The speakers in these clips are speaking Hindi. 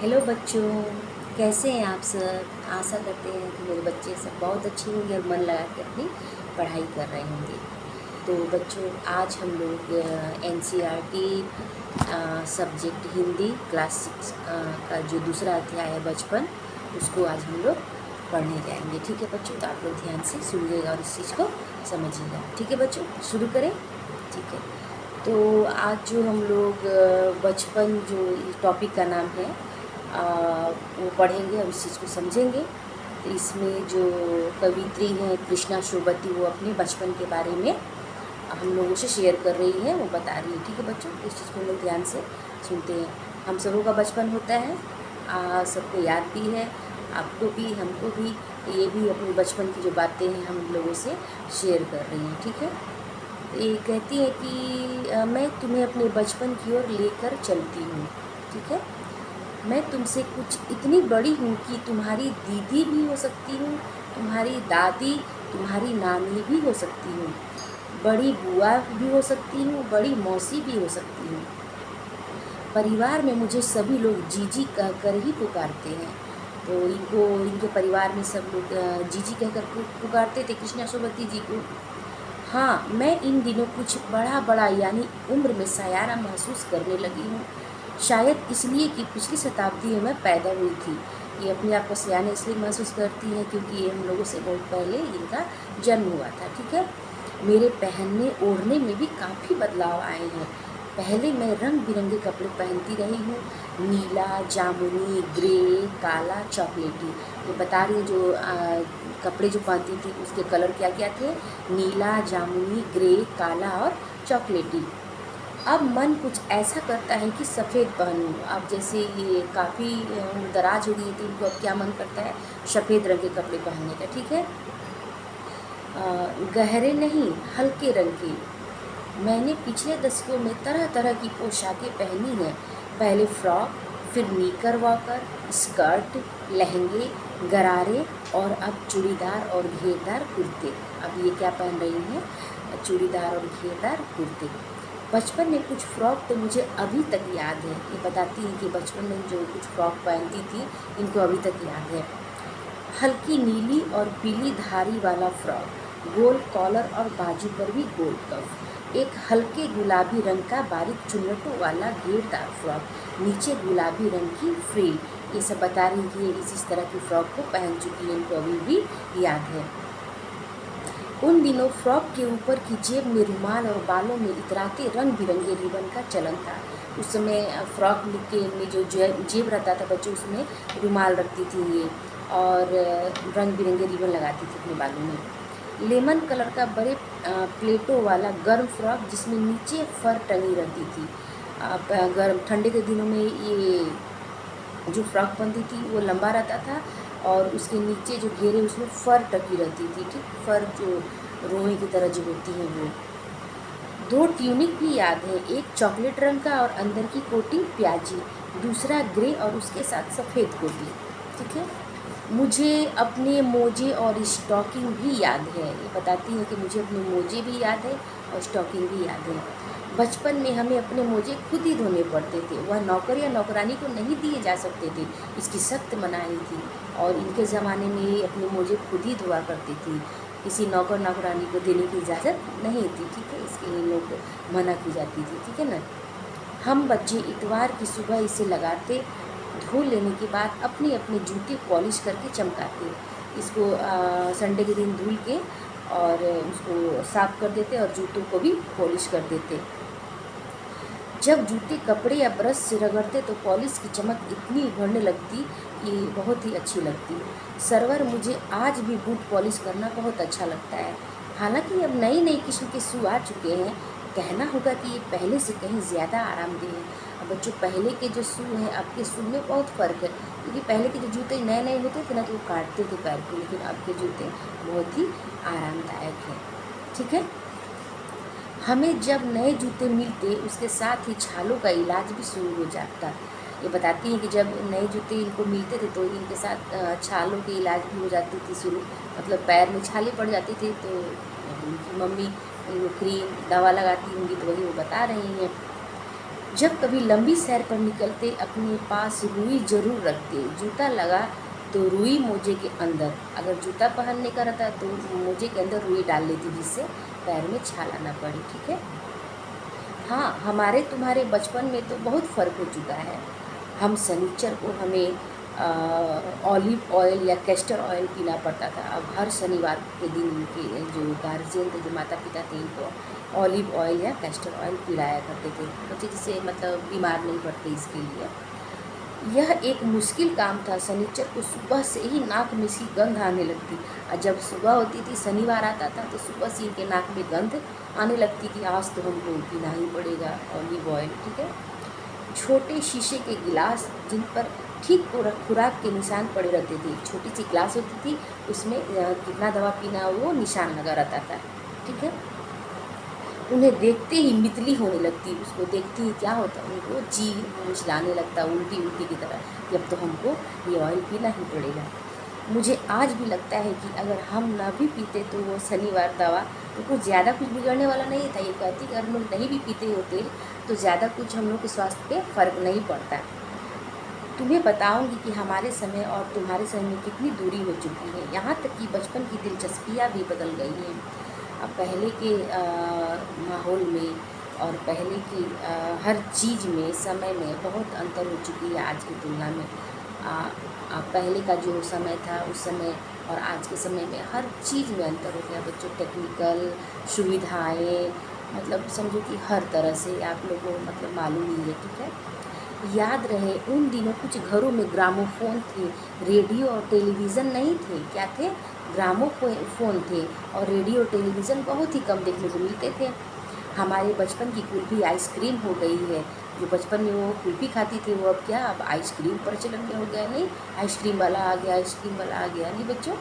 हेलो बच्चों, कैसे हैं आप सब। आशा करते हैं कि मेरे बच्चे सब बहुत अच्छे होंगे और मन लगा के अपनी पढ़ाई कर रहे होंगे। तो बच्चों, आज हम लोग एनसीईआरटी सब्जेक्ट हिंदी क्लास 6 का जो दूसरा अध्याय है बचपन, उसको आज हम लोग पढ़ने जाएंगे। ठीक है बच्चों, तो आप लोग ध्यान से सुनिएगा और इस चीज़ को समझिएगा। ठीक है बच्चों, शुरू करें। ठीक है, तो आज जो हम लोग बचपन जो टॉपिक का नाम है वो पढ़ेंगे और इस चीज़ को समझेंगे। तो इसमें जो कवित्री हैं कृष्णा शोभती, वो अपने बचपन के बारे में हम लोगों से शेयर कर रही है, वो बता रही है। ठीक है बच्चों, इस चीज़ को हम लोग ध्यान से सुनते हैं। हम सबों का बचपन होता है, सबको याद भी है, आपको भी हमको भी। ये भी अपने बचपन की जो बातें हैं हम लोगों से शेयर कर रही हैं। ठीक है, ये कहती है कि मैं तुम्हें अपने बचपन की ओर लेकर चलती हूँ। ठीक है, मैं तुमसे कुछ इतनी बड़ी हूँ कि तुम्हारी दीदी भी हो सकती हूँ, तुम्हारी दादी, तुम्हारी नानी भी हो सकती हूँ, बड़ी बुआ भी हो सकती हूँ, बड़ी मौसी भी हो सकती हूँ। परिवार में मुझे सभी लोग जीजी कहकर ही पुकारते हैं। तो इनको, इनके परिवार में सब लोग जीजी कहकर पुकारते थे कृष्णा शोभती जी को। हाँ, मैं इन दिनों कुछ बड़ा बड़ा यानी उम्र में सयाना महसूस करने लगी हूँ। शायद इसलिए कि पिछली शताब्दी में मैं पैदा हुई थी। ये अपने आप को सयाना इसलिए महसूस करती हैं क्योंकि ये हम लोगों से बहुत पहले इनका जन्म हुआ था। ठीक है, मेरे पहनने ओढ़ने में भी काफ़ी बदलाव आए हैं। पहले मैं रंग बिरंगे कपड़े पहनती रही हूँ, नीला, जामुनी, ग्रे, काला, चॉकलेटी। ये बता रही है जो कपड़े जो पहनती थी उसके कलर क्या क्या थे, नीला, जामुनी, ग्रे, काला और चॉकलेटी। अब मन कुछ ऐसा करता है कि सफ़ेद पहनूं। अब जैसे ये काफ़ी दराज हो गई थी, इनको अब क्या मन करता है, सफ़ेद रंग के कपड़े पहनने का। ठीक है, गहरे नहीं, हल्के रंग के। मैंने पिछले दशकों में तरह तरह की पोशाकें पहनी हैं। पहले फ्रॉक, फिर नीकर वॉकर, स्कर्ट, लहंगे, गरारे और अब चूड़ीदार और घेरदार कुर्ते। अब ये क्या पहन रही हैं, चूड़ीदार और घेरदार कुर्ते। बचपन में कुछ फ्रॉक तो मुझे अभी तक याद है। ये बताती हैं कि बचपन में जो कुछ फ्रॉक पहनती थी इनको अभी तक याद है। हल्की नीली और पीली धारी वाला फ्रॉक, गोल कॉलर और बाजू पर भी गोल कफ। एक हल्के गुलाबी रंग का बारीक चुन्नटों वाला घेरदार फ्रॉक, नीचे गुलाबी रंग की फ्रिल। ये सब बता रही कि ये इस तरह की फ्रॉक को पहन चुकी है, इनको अभी भी याद है। उन दिनों फ्रॉक के ऊपर की जेब में रुमाल और बालों में इतराते रंग बिरंगे रिबन का चलन था। उस समय फ्रॉक के में जो जेब रहता था बच्चों, उसमें रुमाल रखती थी ये, और रंग बिरंगे रिबन लगाती थी अपने बालों में। लेमन कलर का बड़े प्लेटों वाला गर्म फ्रॉक जिसमें नीचे फर टंगी रहती थी। गर्म ठंडे के दिनों में ये जो फ्रॉक पहनती थी वो लंबा रहता था और उसके नीचे जो घेरे उसमें फर टकी रहती थी। ठीक, फर जो रोए की तरह जो होती है वो। दो ट्यूनिक भी याद है, एक चॉकलेट रंग का और अंदर की कोटी प्याजी, दूसरा ग्रे और उसके साथ सफ़ेद कोटी। ठीक है, मुझे अपने मोजे और स्टॉकिंग भी याद है। ये बताती है कि मुझे अपने मोजे भी याद है और स्टॉकिंग भी याद है। बचपन में हमें अपने मोजे खुद ही धोने पड़ते थे, वह नौकर या नौकरानी को नहीं दिए जा सकते थे, इसकी सख्त मनाही थी। और इनके ज़माने में ये अपने मोजे खुद ही धोआ करती थी, किसी नौकर नौकरानी को देने की इजाज़त नहीं थी। ठीक है, इसके लिए लोग मना की जाती थी। ठीक है ना, हम बच्चे इतवार की सुबह इसे लगाते, धो लेने के बाद अपने अपने जूते पॉलिश करके चमकाते। इसको संडे के दिन धुल के और उसको साफ़ कर देते और जूतों को भी पॉलिश कर देते। जब जूते कपड़े या ब्रश से रगड़ते तो पॉलिश की चमक इतनी उभरने लगती कि बहुत ही अच्छी लगती। सरवर, मुझे आज भी बूट पॉलिश करना बहुत अच्छा लगता है। हालांकि अब नई नई किस्म के शू आ चुके हैं, कहना होगा कि ये पहले से कहीं ज़्यादा आरामदेह है। अब बच्चों, पहले के जो शू हैं अब के शू में बहुत फ़र्क है, क्योंकि पहले के जो जूते नए नए होते थे ना तो वो काटते थे पैर को, लेकिन अब के जूते बहुत ही आरामदायक हैं। ठीक है, हमें जब नए जूते मिलते उसके साथ ही छालों का इलाज भी शुरू हो जाता। ये बताती हैं कि जब नए जूते इनको मिलते थे तो इनके साथ छालों के इलाज भी हो जाती थी शुरू, मतलब पैर में छाले पड़ जाती थी तो उनकी मम्मी उनको क्रीम दवा लगाती होंगी, तो वही वो बता रही हैं। जब कभी लंबी सैर पर निकलते अपने पास रुई जरूर रखते, जूता लगा तो रुई मोजे के अंदर, अगर जूता पहनने का रहता तो मोजे के अंदर रुई डाल लेती जिससे पैर में छाला ना पड़े। ठीक है। हाँ, हमारे तुम्हारे बचपन में तो बहुत फ़र्क हो चुका है। हम शनिचर को हमें ऑलिव ऑयल या कैस्टर ऑयल पीना पड़ता था। अब हर शनिवार के दिन के जो गार्जियन थे, जो माता पिता थे, इनको ऑलिव ऑयल या कैस्टर ऑयल पिलाया करते थे बच्चे, जिससे मतलब बीमार नहीं पड़ते। इसके लिए यह एक मुश्किल काम था। शनिचर को सुबह से ही नाक में सी गंध आने लगती, और जब सुबह होती थी, शनिवार आता था, तो सुबह से इनके नाक में गंध आने लगती कि आज तो हमको पीना ही पड़ेगा ऑलिव ऑयल। ठीक है। छोटे शीशे के गिलास जिन पर ठीक खुराक के निशान पड़े रहते थे, छोटी सी गिलास होती थी, उसमें कितना दवा पीना वो निशान लगा रहता था। ठीक है। उन्हें देखते ही मितली होने लगती, उसको देखते ही क्या होता, उनको जी मुचलाने लगता उल्टी उल्टी की तरह कि अब तो हमको ये ऑयल पीना ही पड़ेगा। मुझे आज भी लगता है कि अगर हम ना भी पीते तो वो शनिवार दवा तो कुछ ज़्यादा कुछ बिगड़ने वाला नहीं था। ये कहती कि अगर हम लोग नहीं भी पीते हो तेल तो ज़्यादा कुछ हम लोग के स्वास्थ्य पे फ़र्क नहीं पड़ता। तुम्हें बताऊंगी कि हमारे समय और तुम्हारे समय में कितनी दूरी हो चुकी है, यहाँ तक कि बचपन की दिलचस्पियाँ भी बदल गई हैं। अब पहले के माहौल में और पहले की हर चीज़ में, समय में बहुत अंतर हो चुकी है आज की तुलना में। पहले का जो समय था उस समय और आज के समय में हर चीज़ में अंतर हो गया बच्चों। टेक्निकल सुविधाएं, मतलब समझो कि हर तरह से आप लोगों को मतलब मालूम ही है। ठीक है। याद रहे उन दिनों कुछ घरों में ग्रामोफोन थे, रेडियो और टेलीविज़न नहीं थे। क्या थे? ग्रामोफोन थे, और रेडियो टेलीविज़न बहुत ही कम देखने को मिलते थे। हमारे बचपन की कुल्फ़ी आइसक्रीम हो गई है। जो बचपन में वो कुल्फ़ी खाती थी वो अब क्या, अब आइसक्रीम प्रचलन में हो गया। नहीं, आइसक्रीम वाला आ गया, आइसक्रीम वाला आ गया। नहीं बच्चों,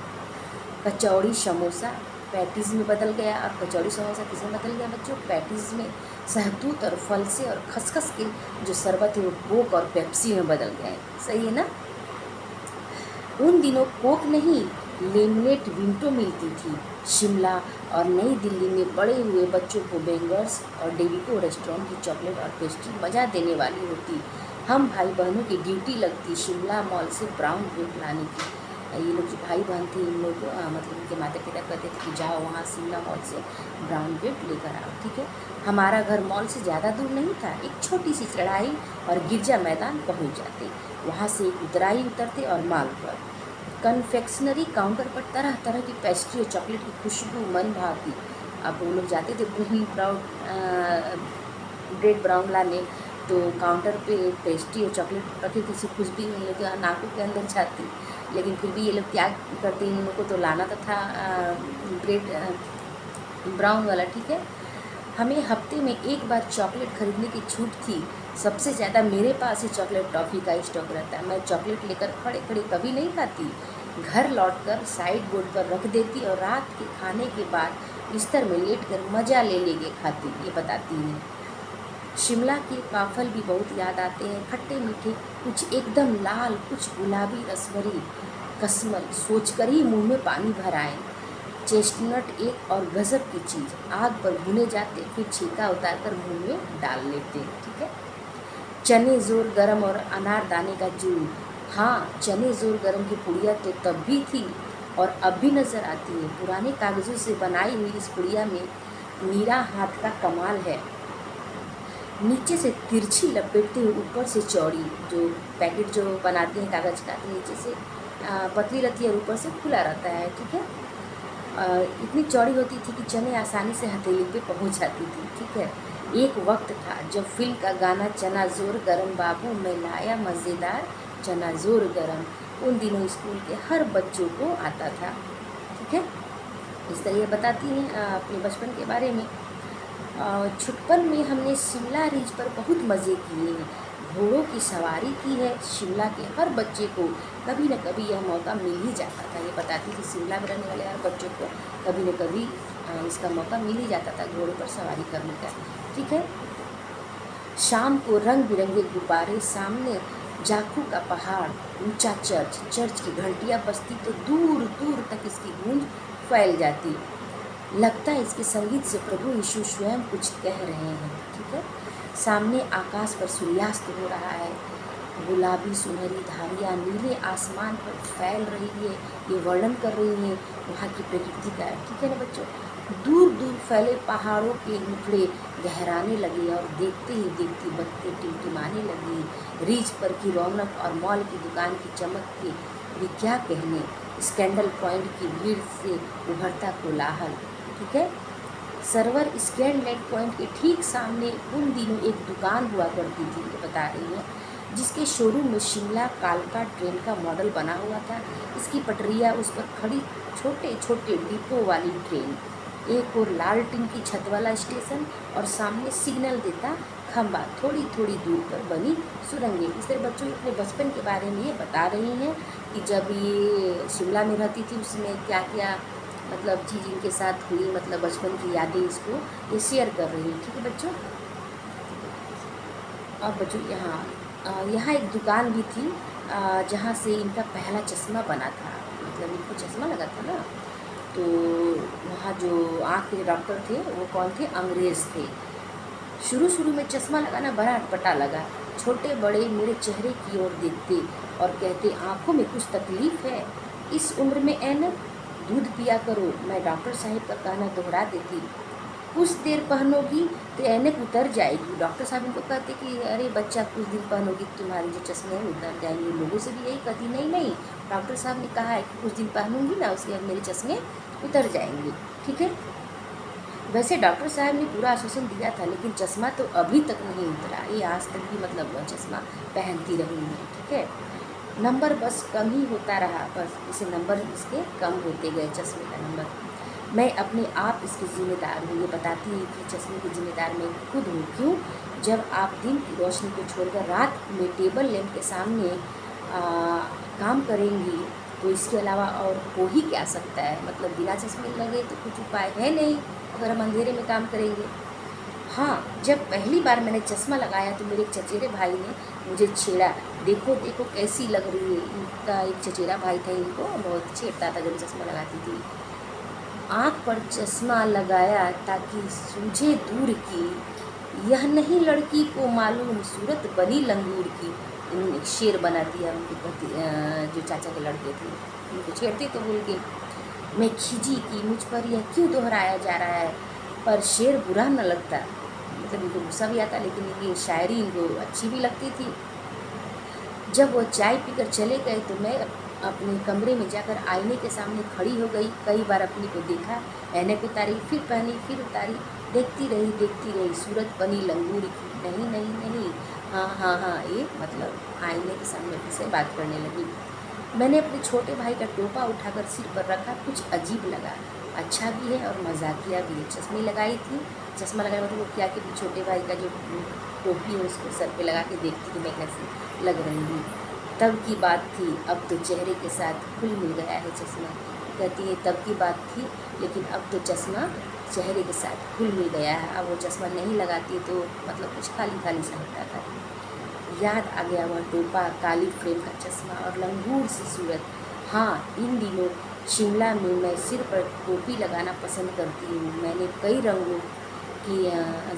कचौड़ी समोसा पैटीज़ में बदल गया। और कचौड़ी समोसा किसमें बदल गया बच्चों? पैटीज़ में। शहतूत और फल से और खसखस के जो शरबत है वो कोक और पेप्सी में बदल गया है। सही है ना। उन दिनों कोक नहीं, लेमनेट विंटो मिलती थी। शिमला और नई दिल्ली में बड़े हुए बच्चों को बेंगर्स और डेविको रेस्टोरेंट की चॉकलेट और पेस्ट्री मज़ा देने वाली होती। हम भाई बहनों की ड्यूटी लगती शिमला मॉल से ब्राउन ब्रेड लाने की। ये लोग जो भाई बहन थे, इन लोग मतलब उनके माता पिता कहते थे कि जाओ वहाँ शिमला मॉल से ब्राउन ब्रेड लेकर आओ। ठीक है। हमारा घर मॉल से ज़्यादा दूर नहीं था, एक छोटी सी चढ़ाई और गिरजा मैदान पहुँच जाते। वहाँ से एक उतराई उतरते और माल पर कन्फेक्शनरी काउंटर पर तरह तरह की पेस्ट्री और चॉकलेट की खुशबू मन भाती। अब वो लोग जाते थे ब्रेड ब्राउन लाने, तो काउंटर पे पेस्ट्री और चॉकलेट रखी थी, खुशबू उन लोग के नाकों के अंदर जाती। लेकिन फिर भी ये लोग क्या करते, इन लोगों को तो लाना तो था ब्रेड ब्राउन वाला। ठीक है। हमें हफ्ते में एक बार चॉकलेट खरीदने की छूट थी। सबसे ज़्यादा मेरे पास ही चॉकलेट टॉफ़ी का स्टॉक रहता है। मैं चॉकलेट लेकर खड़े खड़े कभी नहीं खाती, घर लौटकर साइड बोर्ड पर रख देती और रात के खाने के बाद बिस्तर में लेट कर मज़ा ले लेके खाती। ये बताती हैं। शिमला के काफल भी बहुत याद आते हैं, खट्टे मीठे, कुछ एकदम लाल, कुछ गुलाबी रसभरी कसमल, सोचकर ही मुंह में पानी भर आए। चेस्टनट एक और गज़ब की चीज़, आग पर भुने जाते फिर छिलका उतारकर मुंह में डाल लेते। ठीक है। चने ज़ोर गरम और अनारदाने का जून। हाँ, चने ज़ोर गरम की पुड़िया तो तब भी थी और अब भी नज़र आती है। पुराने कागज़ों से बनाई हुई इस पुड़िया में नीरा हाथ का कमाल है। नीचे से तिरछी लपेटते हुए ऊपर से चौड़ी, जो पैकेट जो बनाते हैं कागज़ का, नीचे से पतली रहती है और ऊपर से खुला रहता है। ठीक है। इतनी चौड़ी होती थी कि चने आसानी से हथेली पे पहुंच जाती थी। ठीक है। एक वक्त था जब फिल्म का गाना चना ज़ोर गरम बाबू मैं लाया मज़ेदार चना ज़ोर गरम उन दिनों स्कूल के हर बच्चों को आता था। ठीक है। इस तरह ये बताती हैं अपने बचपन के बारे में। छुटपन में हमने शिमला रिज पर बहुत मज़े किए हैं, घोड़ों की सवारी की है। शिमला के हर बच्चे को कभी न कभी यह मौका मिल ही जाता था। ये बताती थी शिमला में रहने वाले हर बच्चों को कभी न कभी इसका मौका मिल ही जाता था घोड़ों पर सवारी करने का। ठीक है। शाम को रंग बिरंगे गुब्बारे, सामने जाखू का पहाड़, ऊंचा चर्च, चर्च की घंटियाँ बजती तो दूर दूर तक इसकी गूंज फैल जाती। लगता है इसके संगीत से प्रभु यीशु स्वयं कुछ कह रहे हैं। ठीक है। सामने आकाश पर सूर्यास्त हो रहा है, गुलाबी सुनहरी धारियाँ नीले आसमान पर फैल रही है। ये वर्णन कर रही हैं वहाँ की प्रकृति का, ठीक है ना बच्चों। दूर दूर फैले पहाड़ों के मुखड़े गहराने लगे और देखते ही देखते बत्ती टिमटिमाने लगी। रीच पर की रौनक और मॉल की दुकान की चमक के भी क्या कहने, स्कैंडल पॉइंट की भीड़ से उभरता कोलाहल, ठीक है। सर्वर स्कैंडल पॉइंट के ठीक सामने उन दिनों एक दुकान हुआ करती थी, बता रही है, जिसके शोरूम में शिमला कालका ट्रेन का मॉडल बना हुआ था। इसकी पटरियाँ, उस पर खड़ी छोटे छोटे डिपो वाली ट्रेन, एक और लाल टिन की छत वाला स्टेशन और सामने सिग्नल देता खंबा, थोड़ी थोड़ी दूर पर बनी सुरंगें। इस तरह बच्चों अपने बचपन के बारे में ये बता रही हैं कि जब ये शिमला में रहती थी उसमें क्या क्या मतलब चीज़ इनके साथ हुई, मतलब बचपन की यादें इसको ये शेयर कर रही हैं, ठीक है बच्चों। अब बच्चों यहाँ एक दुकान भी थी जहाँ से इनका पहला चश्मा बना था, मतलब इनको चश्मा लगा था ना, तो वहाँ जो आँख के डॉक्टर थे वो कौन थे, अंग्रेज़ थे। शुरू शुरू में चश्मा लगाना बड़ा अटपटा लगा। छोटे बड़े मेरे चेहरे की ओर देखते और कहते आँखों में कुछ तकलीफ़ है, इस उम्र में ऐनक, दूध पिया करो। मैं डॉक्टर साहब का कहना दोहरा देती, कुछ देर पहनोगी तो ऐनक उतर जाएगी। डॉक्टर साहब इनको कहते कि अरे बच्चा कुछ दिन पहनोगी तुम्हारी जो चश्मे हैं उतर जाएंगे। लोगों से भी यही कहती, नहीं नहीं डॉक्टर साहब ने कहा है कि कुछ दिन पहनूंगी ना उसके बाद मेरे चश्मे उतर जाएंगे, ठीक है। वैसे डॉक्टर साहब ने पूरा आश्वासन दिया था, लेकिन चश्मा तो अभी तक नहीं उतरा। ये आज तक भी मतलब चश्मा पहनती रही है, ठीक है। नंबर बस कम ही होता रहा, बस इसे नंबर इसके कम होते गए चश्मे का नंबर। मैं अपने आप इसकी ज़िम्मेदार हूँ। ये बताती है कि चश्मे की ज़िम्मेदार मैं खुद हूँ। क्यों? जब आप दिन की रोशनी को छोड़कर रात में टेबल लैंप के सामने काम करेंगी तो इसके अलावा और हो ही क्या सकता है। मतलब बिना चश्मे लगे तो कुछ उपाय है नहीं अगर हम अंधेरे में काम करेंगे। हाँ, जब पहली बार मैंने चश्मा लगाया तो मेरे एक चचेरे भाई ने मुझे छेड़ा, देखो देखो कैसी लग रही है। इनका एक चचेरा भाई था, इनको बहुत छेड़ता था जब चश्मा लगाती थी। आँख पर चश्मा लगाया ताकि सूझे दूर की, यह नहीं लड़की को मालूम सूरत बनी लंगूर की। इन्होंने एक शेर बना दिया उनके पति, जो चाचा के लड़के थे, उनको छेड़ते तो बोल के। मैं खिजी कि मुझ पर यह क्यों दोहराया जा रहा है, पर शेर बुरा न लगता, मतलब इनको गुस्सा भी आता, लेकिन ये शायरी इनको अच्छी भी लगती थी। जब वो चाय पीकर चले गए तो मैं अपने कमरे में जाकर आईने के सामने खड़ी हो गई। कई बार अपनी को देखा, ऐनक उतारी, फिर पहनी, फिर उतारी, देखती रही, सूरत बनी लंगूर की। नहीं नहीं नहीं, हाँ हाँ हाँ, ये मतलब आईने के सामने से बात करने लगी। मैंने अपने छोटे भाई का टोपा उठाकर सिर पर रखा, कुछ अजीब लगा, अच्छा भी है और मजाकिया भी है। चश्मे लगाई थी, चश्मा लगाने मतलब वो क्या कि छोटे भाई का जो टोपी है उसको सर पे लगा के देखती थी मैं कैसी लग रही हूँ। तब की बात थी, अब तो चेहरे के साथ खुल मिल गया है चश्मा। कहती है तब की बात थी, लेकिन अब तो चश्मा चेहरे के साथ खुल मिल गया है। अब वो चश्मा नहीं लगाती तो मतलब कुछ खाली खाली सा लगता था। याद आ गया वह टोपा, काली फ्रेम का चश्मा और लंगूर सी सूरत। हाँ, इन दिनों शिमला में मैं सिर पर टोपी लगाना पसंद करती हूँ। मैंने कई रंगों की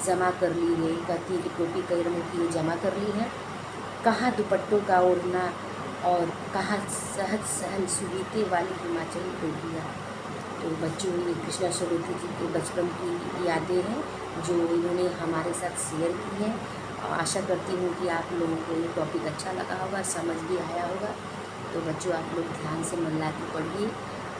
जमा कर ली है। कहती है कि टोपी कई रंगों की जमा कर ली है। कहाँ दुपट्टों का ओढ़ना और कहाँ सहज सहल सुबीते वाली हिमाचली टोपियाँ। तो बच्चों, ये कृष्णा स्वरूपी जी के बचपन की यादें हैं जो इन्होंने हमारे साथ शेयर की हैं। आशा करती हूँ कि आप लोगों को ये टॉपिक अच्छा लगा होगा, समझ भी आया होगा। तो बच्चों, आप लोग ध्यान से मन ला के पढ़िए।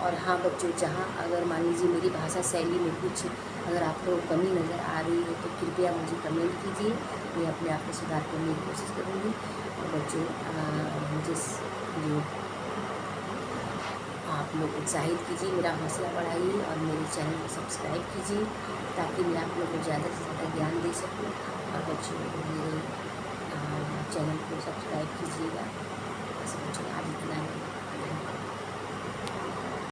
और हाँ बच्चों, जहाँ अगर मान लीजिए मेरी भाषा शैली में कुछ अगर आप लोग कमी नज़र आ रही है तो कृपया मुझे कमेंट कीजिए। मैं अपने आप में सुधार करने की कोशिश करूँगी। और बच्चों, मुझे जो आप लोग उत्साहित कीजिए, मेरा हौसला बढ़ाइए और मेरे चैनल को सब्सक्राइब कीजिए ताकि मैं आप लोगों को ज़्यादा से ज़्यादा ज्ञान दे सकूँ। और बच्चों, मेरे चैनल को सब्सक्राइब कीजिएगा। बस बच्चों, आज इतना है।